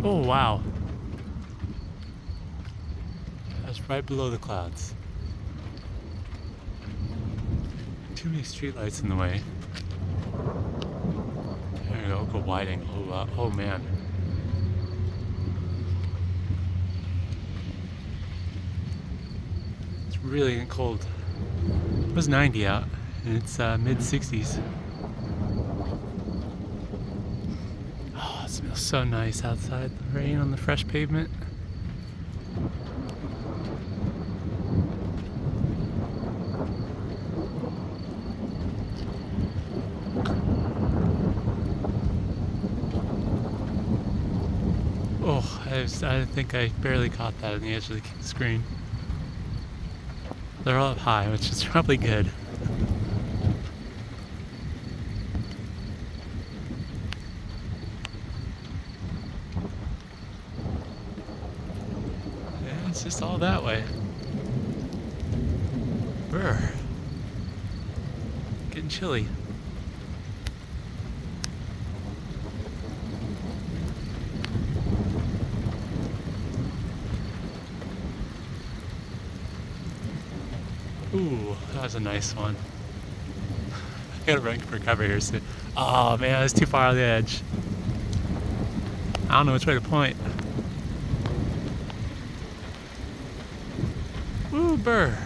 Oh, wow. That's right below the clouds. Too many streetlights in the way. There we go, go wide angle. Oh man. It's really getting cold. It was 90 out, and it's mid 60s. Oh, it smells so nice outside. The rain on the fresh pavement. Oh, I think I barely caught that on the edge of the screen. They're all up high, which is probably good. Yeah, it's just all that way. Brr. Getting chilly. Ooh, that was a nice one. I gotta run for cover here soon. Oh man, that's too far on the edge. I don't know which way to point. Ooh, burr.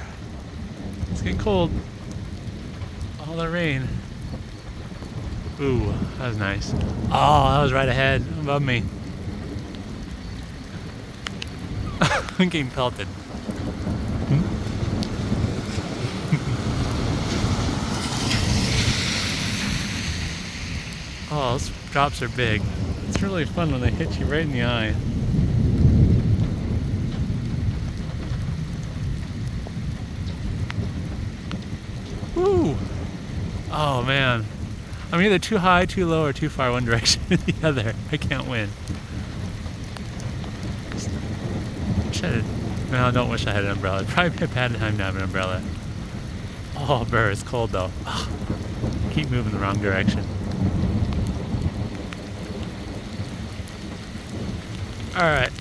It's getting cold. All the rain. Ooh, that was nice. Oh, that was right ahead, above me. I'm getting pelted. Oh, those drops are big. It's really fun when they hit you right in the eye. Woo! Oh man. I'm either too high, too low, or too far one direction or the other. I can't win. No, I don't wish I had an umbrella. It'd probably be a bad time to have an umbrella. Oh, brr, it's cold though. Oh, keep moving the wrong direction. Alright.